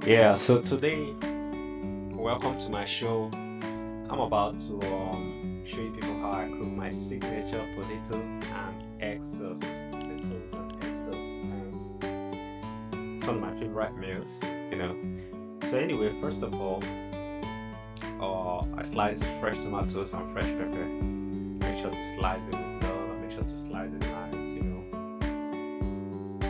Yeah, so today, welcome to my show. I'm about to show you people how I cook my signature potato and egg sauce. Potatoes and egg sauce, and it's one of my favorite meals, you know. So anyway, first of all, I slice fresh tomatoes and fresh pepper. Make sure to slice it with love. Make sure to slice it nice.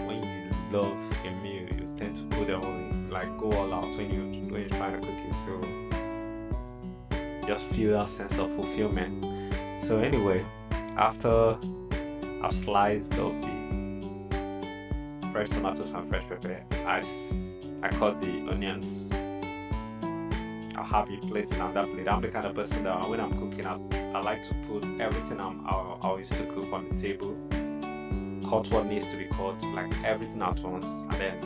When you love a meal, you tend to put it all in, like go all out when you're trying to cook it. So just feel that sense of fulfillment. So anyway, after I've sliced up the fresh tomatoes and fresh pepper, I cut the onions. I'll have it placed in another plate. I'm the kind of person that when I'm cooking, I like to put everything I used to cook on the table, cut what needs to be cut, like everything at once, and then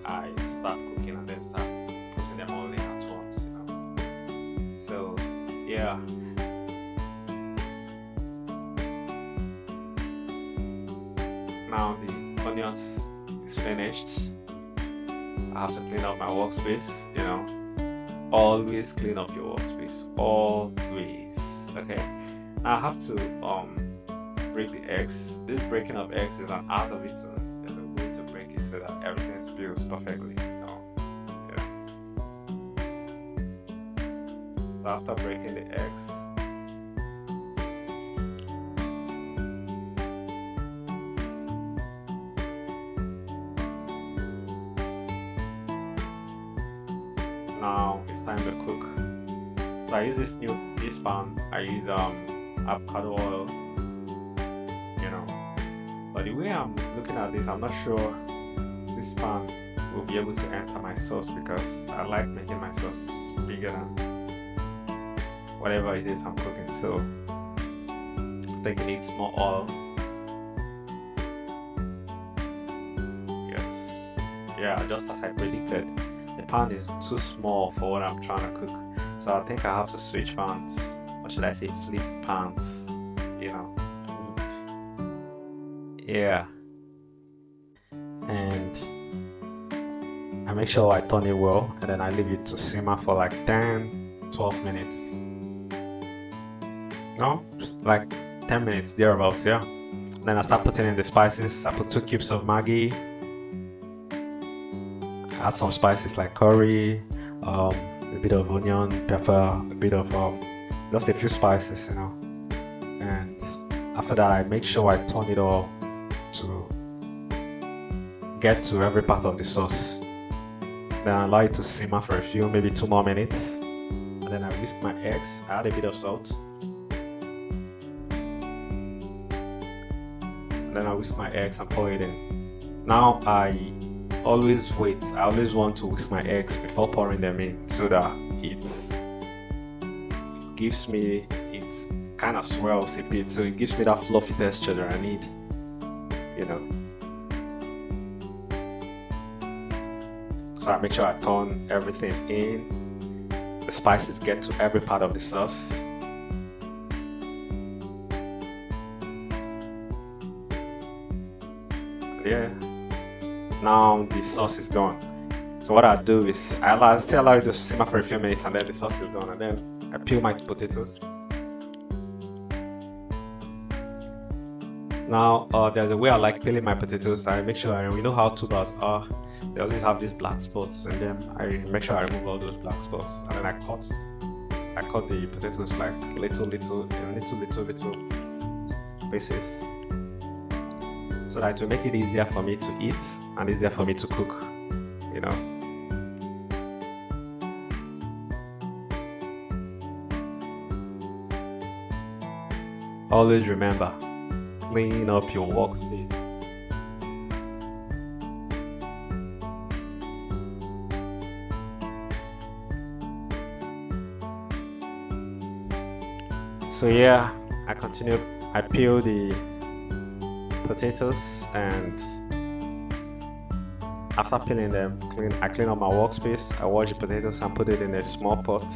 I start cooking and then start putting them all in at once. So yeah, now the onions is finished. I have to clean up my workspace. Always clean up your workspace. Always. Okay. Now I have to break the eggs. This breaking of eggs is an art of its own. There's a way to break it so that everything spills perfectly. Yeah. So after breaking the eggs, now it's time to cook. So I use this pan. I use avocado oil, you know. But the way I'm looking at this, I'm not sure this pan will be able to enter my sauce because I like making my sauce bigger than whatever it is I'm cooking. So I think it needs more oil. Yes. Yeah, just as I predicted, the pan is too small for what I'm trying to cook. So I think I have to switch pans. Or should I say flip pans? You know. Yeah. And I make sure I turn it well and then I leave it to simmer for like 10, 12 minutes. No? Like 10 minutes, thereabouts, yeah. Then I start putting in the spices. I put 2 cubes of Maggi, add some spices like curry, a bit of onion, pepper, a bit of just a few spices. And after that, I make sure I turn it all to get to every part of the sauce. Then I allow it to simmer for a few, maybe 2 more minutes. And then I whisk my eggs, I add a bit of salt. And then I whisk my eggs and pour it in. Now I always wait. I always want to whisk my eggs before pouring them in so that it gives me, it's kind of swells a bit. So it gives me that fluffy texture that I need, you know. So I make sure I turn everything in. The spices get to every part of the sauce. Yeah. Now the sauce is done. So what I do is I still allow it to simmer for a few minutes and then the sauce is done and then I peel my potatoes. Now there's a way I like peeling my potatoes. I make sure we know how tubers are. They always have these black spots and then I make sure I remove all those black spots and then I cut the potatoes like little pieces so that to make it easier for me to eat and easier for me to cook, you know. Always remember, clean up your workspace. So yeah, I peel the potatoes and after peeling them, I clean up my workspace. I wash the potatoes and put it in a small pot.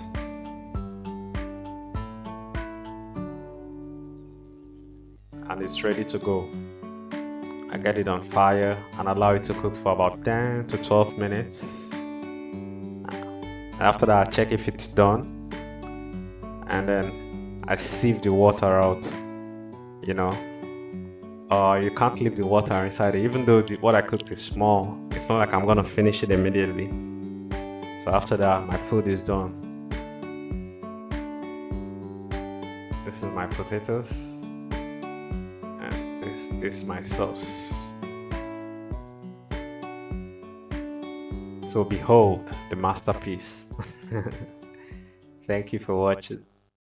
And it's ready to go. I get it on fire and allow it to cook for about 10 to 12 minutes. After that, I check if it's done, and then I sieve the water out. You know, you can't leave the water inside it, even though what I cooked is small. It's not like I'm gonna finish it immediately. So after that, my food is done. This is my potatoes, and this is my sauce. So behold the masterpiece. Thank you for watching.